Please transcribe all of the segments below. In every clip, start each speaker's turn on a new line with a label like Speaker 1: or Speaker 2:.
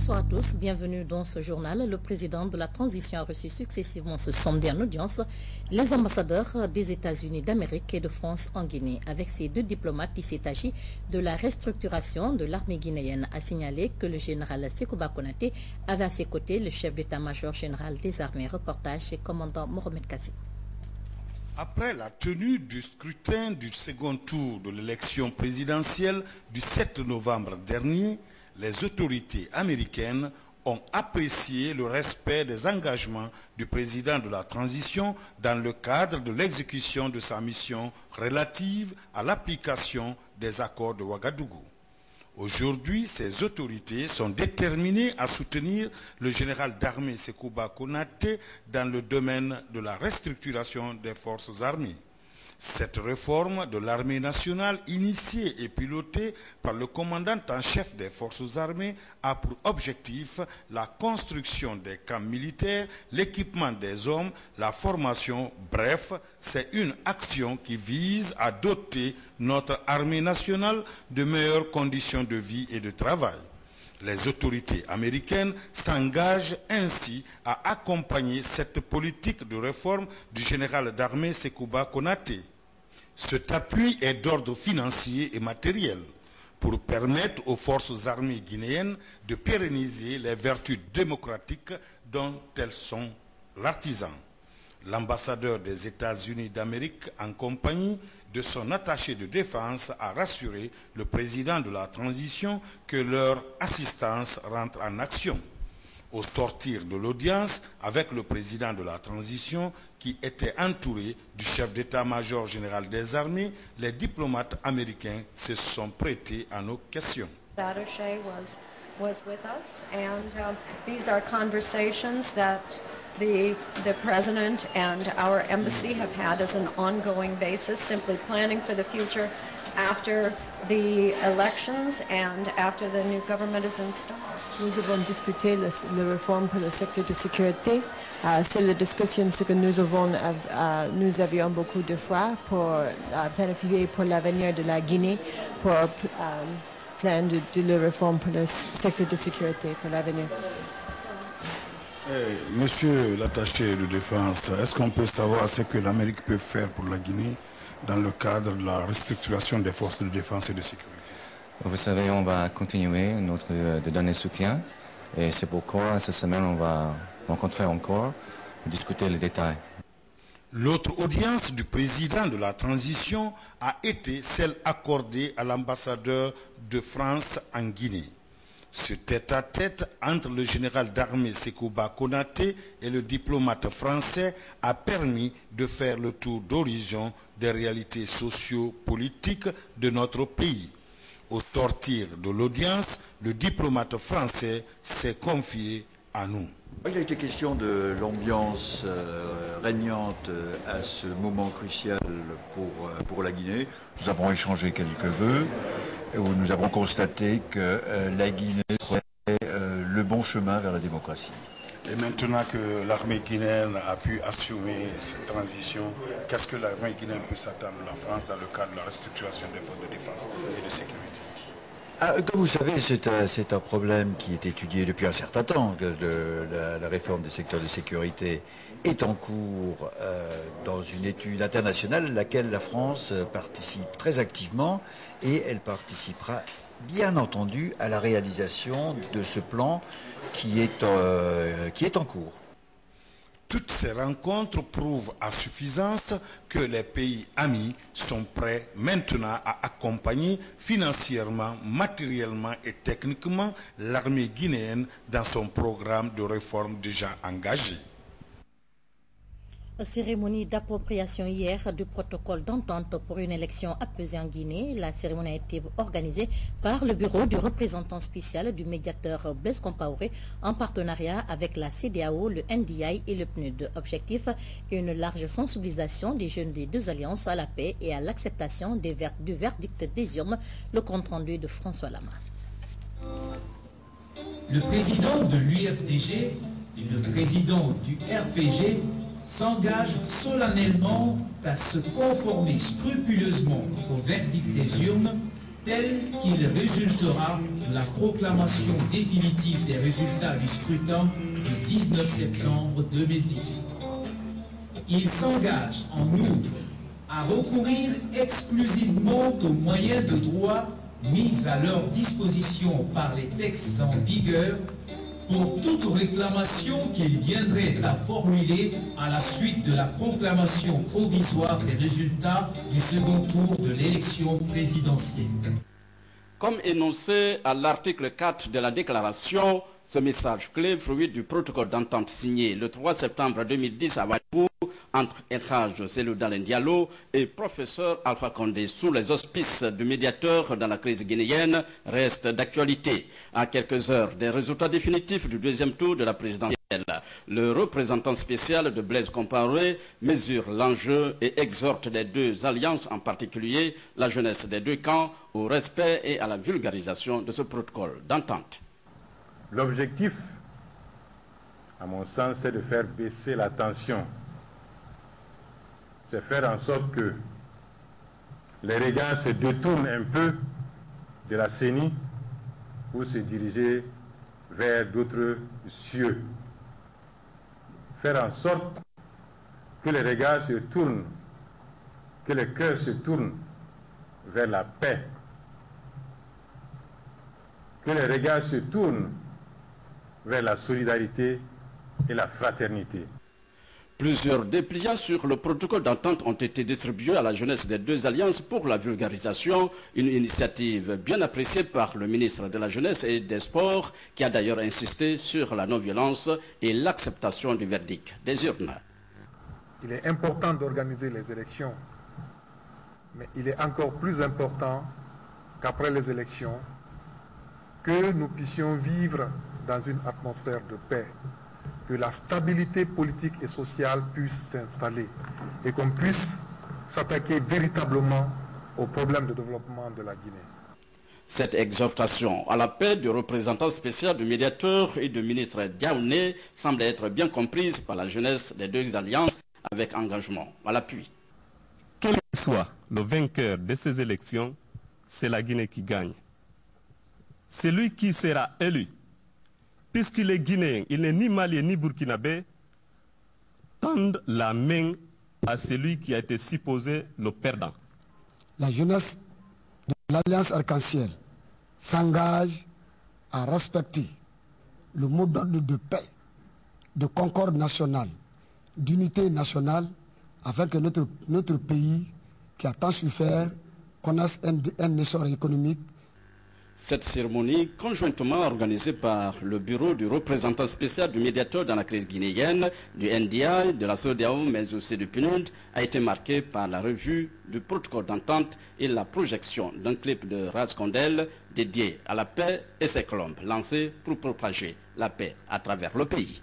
Speaker 1: Bonsoir à tous, bienvenue dans ce journal. Le président de la transition a reçu successivement ce samedi en audience les ambassadeurs des États-Unis d'Amérique et de France en Guinée. Avec ces deux diplomates, il s'est agi de la restructuration de l'armée guinéenne. A signalé que le général Sekouba Konaté avait à ses côtés le chef d'état-major général des armées. Reportage et commandant Mohamed Kassi.
Speaker 2: Après la tenue du scrutin du second tour de l'élection présidentielle du 7 novembre dernier, les autorités américaines ont apprécié le respect des engagements du président de la transition dans le cadre de l'exécution de sa mission relative à l'application des accords de Ouagadougou. Aujourd'hui, ces autorités sont déterminées à soutenir le général d'armée Sekouba Konaté dans le domaine de la restructuration des forces armées. Cette réforme de l'armée nationale, initiée et pilotée par le commandant en chef des forces armées, a pour objectif la construction des camps militaires, l'équipement des hommes, la formation. Bref, c'est une action qui vise à doter notre armée nationale de meilleures conditions de vie et de travail. Les autorités américaines s'engagent ainsi à accompagner cette politique de réforme du général d'armée Sekouba Konaté. Cet appui est d'ordre financier et matériel pour permettre aux forces armées guinéennes de pérenniser les vertus démocratiques dont elles sont l'artisan. L'ambassadeur des États-Unis d'Amérique, en compagnie de son attaché de défense, a rassuré le président de la transition que leur assistance rentre en action. Au sortir de l'audience avec le président de la transition, qui était entouré du chef d'état-major général des armées, les diplomates américains se sont prêtés à nos questions.
Speaker 3: Was with us, and these are conversations that the President and our embassy have had as an ongoing basis, simply planning for the future after the elections and after the new government is installed.
Speaker 4: Nous avons discuté la réforme pour le secteur de sécurité. C'est la discussion que nous avions beaucoup de fois pour planifier pour l'avenir de la Guinée, pour plan de la réforme pour le secteur de sécurité pour l'avenir.
Speaker 2: Monsieur l'attaché de défense, est-ce qu'on peut savoir ce que l'Amérique peut faire pour la Guinée dans le cadre de la restructuration des forces de défense et de sécurité?
Speaker 5: Vous savez, on va continuer de donner soutien et c'est pourquoi cette semaine on va rencontrer encore et discuter les détails.
Speaker 2: L'autre audience du président de la transition a été celle accordée à l'ambassadeur de France en Guinée. Ce tête-à-tête entre le général d'armée Sekouba Konaté et le diplomate français a permis de faire le tour d'horizon des réalités socio-politiques de notre pays. Au sortir de l'audience, le diplomate français s'est confié à nous.
Speaker 6: Il a été question de l'ambiance régnante à ce moment crucial pour la Guinée. Nous avons échangé quelques vœux où nous avons constaté que la Guinée prenait le bon chemin vers la démocratie.
Speaker 2: Et maintenant que l'armée guinéenne a pu assumer cette transition, qu'est-ce que l'armée guinéenne peut s'attendre de la France dans le cadre de la restructuration des forces de défense et de sécurité?
Speaker 6: Comme vous savez, c'est un problème qui est étudié depuis un certain temps. La réforme des secteurs de sécurité est en cours dans une étude internationale à laquelle la France participe très activement et elle participera bien entendu à la réalisation de ce plan qui est en cours.
Speaker 2: Toutes ces rencontres prouvent à suffisance que les pays amis sont prêts maintenant à accompagner financièrement, matériellement et techniquement l'armée guinéenne dans son programme de réforme déjà engagé.
Speaker 1: Cérémonie d'appropriation hier du protocole d'entente pour une élection apaisée en Guinée. La cérémonie a été organisée par le bureau du représentant spécial du médiateur Blaise Compaoré en partenariat avec la CEDEAO, le NDI et le PNUD. Objectif, une large sensibilisation des jeunes des deux alliances à la paix et à l'acceptation du verdict des urnes. Le compte rendu de François Lama.
Speaker 7: Le président de l'UFDG et le président du RPG s'engage solennellement à se conformer scrupuleusement au verdict des urnes tel qu'il résultera de la proclamation définitive des résultats du scrutin du 19 septembre 2010. Il s'engage en outre à recourir exclusivement aux moyens de droit mis à leur disposition par les textes en vigueur pour toute réclamation qu'ils viendraient à formuler à la suite de la proclamation provisoire des résultats du second tour de l'élection présidentielle.
Speaker 8: Comme énoncé à l'article 4 de la déclaration, ce message clé, fruit du protocole d'entente signé le 3 septembre 2010 à Ouagadougou entre El Hadj Cellou Dalein Diallo et professeur Alpha Condé sous les auspices du médiateur dans la crise guinéenne, reste d'actualité. À quelques heures des résultats définitifs du deuxième tour de la présidentielle, le représentant spécial de Blaise Compaoré mesure l'enjeu et exhorte les deux alliances, en particulier la jeunesse des deux camps, au respect et à la vulgarisation de ce protocole d'entente.
Speaker 9: L'objectif, à mon sens, c'est de faire baisser la tension. C'est faire en sorte que les regards se détournent un peu de la CENI pour se diriger vers d'autres cieux. Faire en sorte que les regards se tournent, que les cœurs se tournent vers la paix, que les regards se tournent vers la solidarité et la fraternité.
Speaker 8: Plusieurs dépliants sur le protocole d'entente ont été distribués à la jeunesse des deux alliances pour la vulgarisation, une initiative bien appréciée par le ministre de la Jeunesse et des Sports, qui a d'ailleurs insisté sur la non-violence et l'acceptation du verdict des urnes.
Speaker 10: Il est important d'organiser les élections, mais il est encore plus important qu'après les élections, que nous puissions vivre dans une atmosphère de paix, que la stabilité politique et sociale puisse s'installer et qu'on puisse s'attaquer véritablement aux problèmes de développement de la Guinée.
Speaker 8: Cette exhortation à la paix du représentant spécial du médiateur et du ministre Diaoné semble être bien comprise par la jeunesse des deux alliances avec engagement à l'appui.
Speaker 11: Quel que soit le vainqueur de ces élections, c'est la Guinée qui gagne. Celui qui sera élu, puisqu'il est guinéen, il n'est ni malien ni burkinabé, tende la main à celui qui a été supposé le perdant.
Speaker 12: La jeunesse de l'Alliance Arc-en-Ciel s'engage à respecter le mot d'ordre de paix, de concorde nationale, d'unité nationale, afin que notre pays, qui a tant souffert, connaisse un essor économique.
Speaker 8: Cette cérémonie, conjointement organisée par le bureau du représentant spécial du médiateur dans la crise guinéenne, du NDI, de la CEDEAO, mais aussi du PNUD, a été marquée par la revue du protocole d'entente et la projection d'un clip de Ras Condel dédié à la paix et ses colombes, lancé pour propager la paix à travers le pays.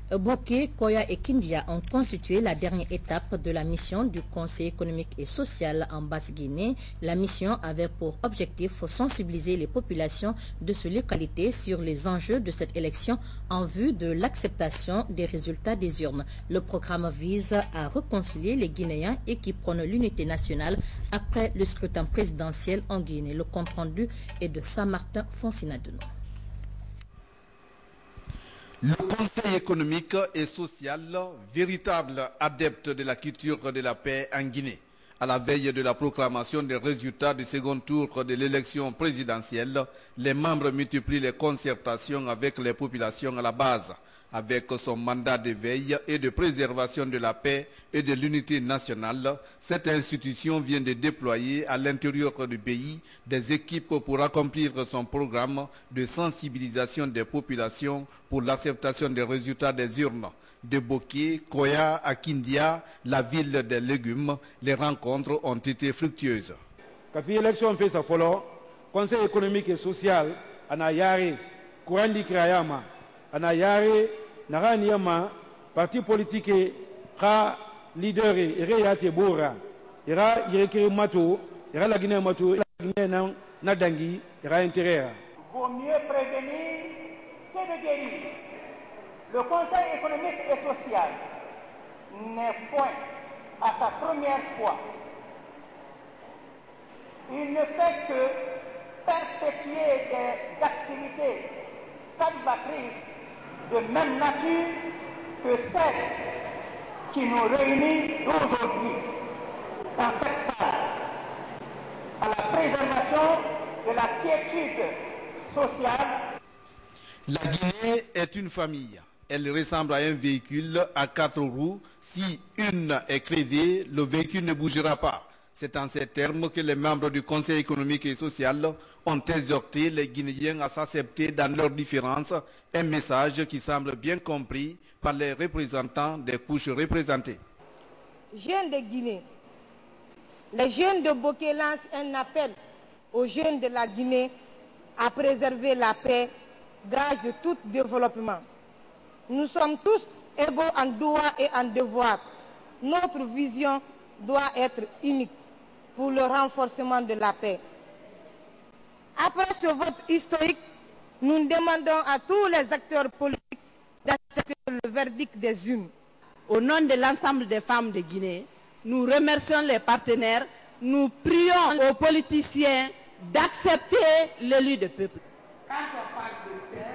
Speaker 1: Bokeh, Koya et Kindia ont constitué la dernière étape de la mission du Conseil économique et social en Basse-Guinée. La mission avait pour objectif de sensibiliser les populations de ces localités sur les enjeux de cette élection en vue de l'acceptation des résultats des urnes. Le programme vise à réconcilier les Guinéens et qui prônent l'unité nationale après le scrutin présidentiel en Guinée. Le compte-rendu est de Saint-Martin Fonsinadouno.
Speaker 13: Le Conseil économique et social, véritable adepte de la culture de la paix en Guinée, à la veille de la proclamation des résultats du second tour de l'élection présidentielle, les membres multiplient les concertations avec les populations à la base. Avec son mandat de veille et de préservation de la paix et de l'unité nationale, cette institution vient de déployer à l'intérieur du pays des équipes pour accomplir son programme de sensibilisation des populations pour l'acceptation des résultats des urnes. De Bokeh, Koya à Kindia, la ville des légumes, les rencontres ont été fructueuses.
Speaker 14: Quand l'élection fait sa follow, Conseil économique et social, Anayari, Kourandi Krayama, Anayari, Naraniama, parti politique, Ra, leader, Ireyate Bora, Ira, Irekiri Mato, Ira la Guinée Mato, la Guinée Nadangi, Ira intérieur.
Speaker 15: Vaut mieux prévenir que de guérir. Le Conseil économique et social n'est point à sa première fois il ne fait que perpétuer des activités salvatrices de même nature que celles qui nous réunissent aujourd'hui dans cette salle, à la préservation de la quiétude sociale.
Speaker 13: La Guinée est une famille. Elle ressemble à un véhicule à 4 roues. Si une est crevée, le véhicule ne bougera pas. C'est en ces termes que les membres du Conseil économique et social ont exhorté les Guinéens à s'accepter dans leurs différences, un message qui semble bien compris par les représentants des couches représentées.
Speaker 16: Jeunes de Guinée, les jeunes de Bokeh lancent un appel aux jeunes de la Guinée à préserver la paix, gage de tout développement. Nous sommes tous égaux en droit et en devoir. Notre vision doit être unique pour le renforcement de la paix. Après ce vote historique, nous demandons à tous les acteurs politiques d'accepter le verdict des urnes.
Speaker 17: Au nom de l'ensemble des femmes de Guinée, nous remercions les partenaires, nous prions aux politiciens d'accepter l'élu du peuple.
Speaker 15: Quand on parle de paix,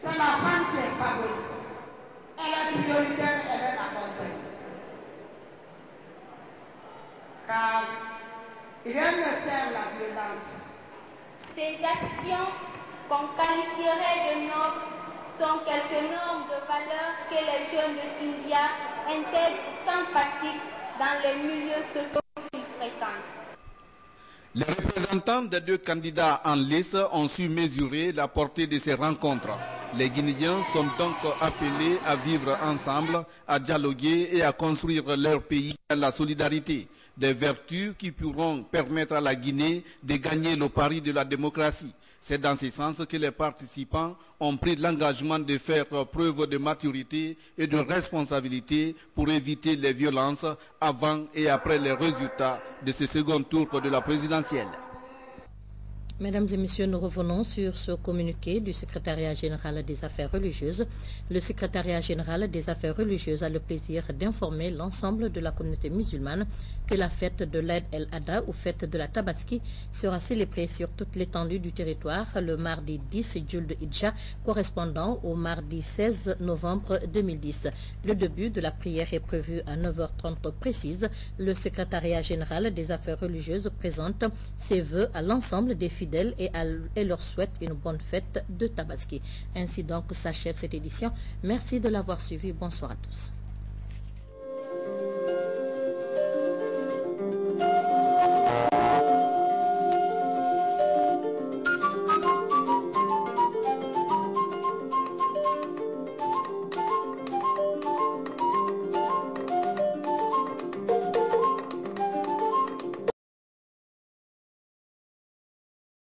Speaker 15: c'est la femme qui est favorite. Elle est prioritaire, elle est la conseille. Car rien ne sert la violence.
Speaker 18: Ces actions qu'on qualifierait de nobles sont quelques normes de valeurs que les jeunes de Kindia intègrent sans pratique dans les milieux sociaux qu'ils fréquentent.
Speaker 13: Les représentants des deux candidats en lice ont su mesurer la portée de ces rencontres. Les Guinéens sont donc appelés à vivre ensemble, à dialoguer et à construire leur pays dans la solidarité. Des vertus qui pourront permettre à la Guinée de gagner le pari de la démocratie. C'est dans ce sens que les participants ont pris l'engagement de faire preuve de maturité et de responsabilité pour éviter les violences avant et après les résultats de ce second tour de la présidentielle.
Speaker 1: Mesdames et messieurs, nous revenons sur ce communiqué du secrétariat général des affaires religieuses. Le secrétariat général des affaires religieuses a le plaisir d'informer l'ensemble de la communauté musulmane que la fête de l'Aïd el-Adha ou fête de la Tabaski sera célébrée sur toute l'étendue du territoire le mardi 10 Djoul-Hidja correspondant au mardi 16 novembre 2010. Le début de la prière est prévu à 9h30 précise. Le secrétariat général des affaires religieuses présente ses vœux à l'ensemble des fidèles et leur souhaite une bonne fête de Tabaski. Ainsi donc s'achève cette édition. Merci de l'avoir suivi. Bonsoir à tous.